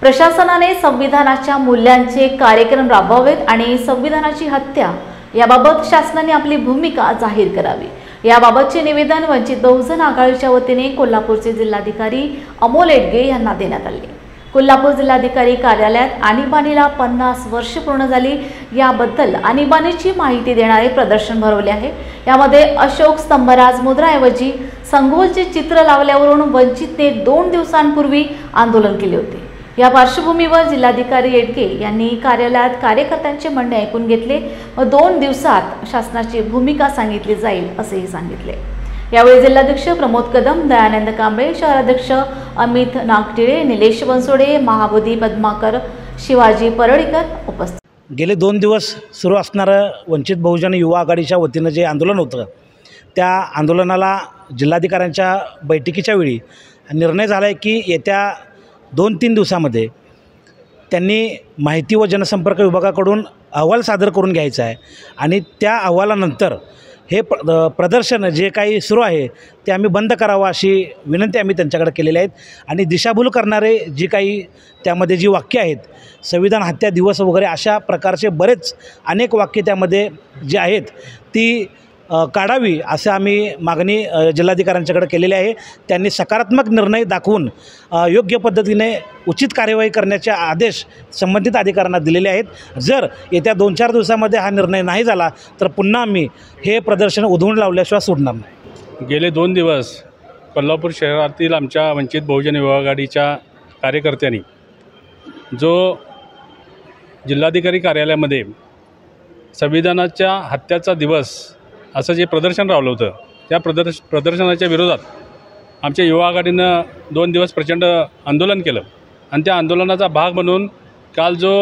प्रशासनाने संविधानाच्या मूल्यांचे कार्यक्रम राबवावेत आणि संविधानाची हत्या याबाबत शासनाने आपली भूमिका जाहीर करावी। याबाबतचे निवेदन वंचित बहुजन आघाडीच्या वतीने कोल्हापूरचे जिल्हाधिकारी अमोल एडगे यांना देण्यात आले। कोल्हापूर जिल्हाधिकारी कार्यालयात आणीबाणीला 50 वर्ष पूर्ण झाली, याबद्दल आणीबाणीची माहिती देणारे प्रदर्शन भरवले आहे। यामध्ये अशोक स्तंभराज मुद्राऐवजी संगोलचे चित्र लावल्यावरून वंचितने 2 दिवसांपूर्वी आंदोलन केले होते। या पार्श्वभूमीवर जिल्हाधिकारी एडगे यांनी कार्यालयात कार्यकर्त्यांचे म्हणणे ऐकून घेतले व 2 दिवसात शासनाची भूमिका सांगितली जाईल असेही सांगितले। यावेळी जिल्हाध्यक्ष प्रमोद कदम, दयानंद कांबळे, शहराध्यक्ष अमित नागटिळे, निलेश बनसोडे, महाबोधी पद्माकर, शिवाजी परळीकर उपस्थित। गेले 2 दिवस सुरू असणारं वंचित बहुजन युवा आघाडीच्या वतीनं जे आंदोलन होतं, त्या आंदोलनाला जिल्हाधिकाऱ्यांच्या बैठकीच्या वेळी निर्णय झाला आहे की येत्या 2-3 दिवसामध्ये त्यांनी माहिती व जनसंपर्क विभागाकडून अहवाल सादर करून घ्यायचा आहे आणि त्या अहवालानंतर हे प्रदर्शन जे काही सुरू आहे ते आम्ही बंद करावं अशी विनंती आम्ही त्यांच्याकडे केलेली आहेत। आणि दिशाभूल करणारे जी काही त्यामध्ये जी वाक्य आहेत, संविधान हत्या दिवस वगैरे अशा प्रकारचे बरेच अनेक वाक्य त्यामध्ये जे आहेत ती काढावी असं आम्ही मागणी जिल्हाधिकाऱ्यांच्याकडे केलेली आहे। त्यांनी सकारात्मक निर्णय दाखवून योग्य पद्धतीने उचित कार्यवाही करण्याचे आदेश संबंधित अधिकाऱ्यांना दिलेले आहेत। जर येत्या 2-4 दिवसामध्ये हा निर्णय नाही झाला तर पुन्हा आम्ही हे प्रदर्शन उधळून लावल्याशिवाय सोडणार नाही। गेले 2 दिवस कोल्हापूर शहरातील आमच्या वंचित बहुजन युवा आघाडीच्या कार्यकर्त्यांनी जो जिल्हाधिकारी कार्यालयामध्ये संविधानाच्या हत्याचा दिवस असं जे प्रदर्शन रावलं होतं, त्या प्रदर्शनाच्या विरोधात आमच्या युवा आघाडीनं 2 दिवस प्रचंड आंदोलन केलं आणि त्या आंदोलनाचा भाग म्हणून काल जो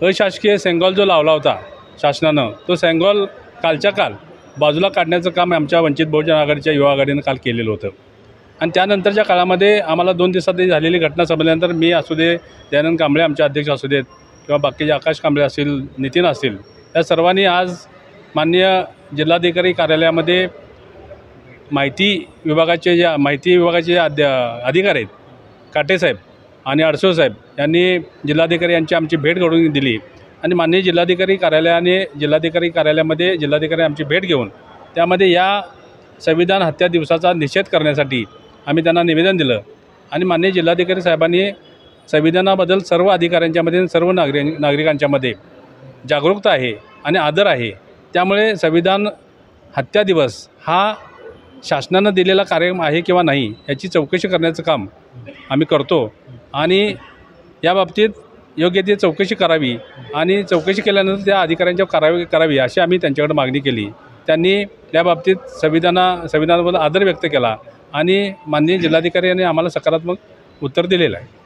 अशासकीय सेंगॉल जो लावला होता शासनानं, तो सेंगॉल कालच्या काल बाजूला काढण्याचं काम आमच्या वंचित बहुजन आघाडीच्या युवा आघाडीनं काल केलेलं होतं। आणि त्यानंतरच्या काळामध्ये आम्हाला 2 दिवसात झालेली घटना समजल्यानंतर मी असू दे, दयानंद कांबळे आमचे अध्यक्ष असू देत किंवा बाकीचे आकाश कांबळे असतील, नितीन असतील, या सर्वांनी आज माननीय जिल्हाधिकारी कार्यालयामध्ये माहिती विभागाचे अधिकारी आहेत काटेसाहेब आणि अडसूळ साहेब यांनी जिल्हाधिकारी यांची आमची भेट घडवून दिली आणि माननीय जिल्हाधिकारी कार्यालयामध्ये जिल्हाधिकारी आमची भेट घेऊन त्यामध्ये या संविधान हत्या दिवसाचा निषेध करण्यासाठी आम्ही त्यांना निवेदन दिलं आणि माननीय जिल्हाधिकारी साहेबांनी संविधानाबद्दल सर्व अधिकाऱ्यांच्यामध्ये सर्व नागरिकांच्यामध्ये जागरूकता आहे आणि आदर आहे, त्यामुळे संविधान हत्या दिवस हा शासनानं दिलेला कार्यक्रम आहे किंवा नाही याची चौकशी करण्याचं काम आम्ही करतो आणि याबाबतीत योग्य ती चौकशी करावी आणि चौकशी केल्यानंतर त्या अधिकाऱ्यांच्या करावी अशी आम्ही त्यांच्याकडे मागणी केली। त्यांनी याबाबतीत संविधानाबद्दल आदर व्यक्त केला आणि माननीय जिल्हाधिकारी यांनी आम्हाला सकारात्मक उत्तर दिलेलं आहे।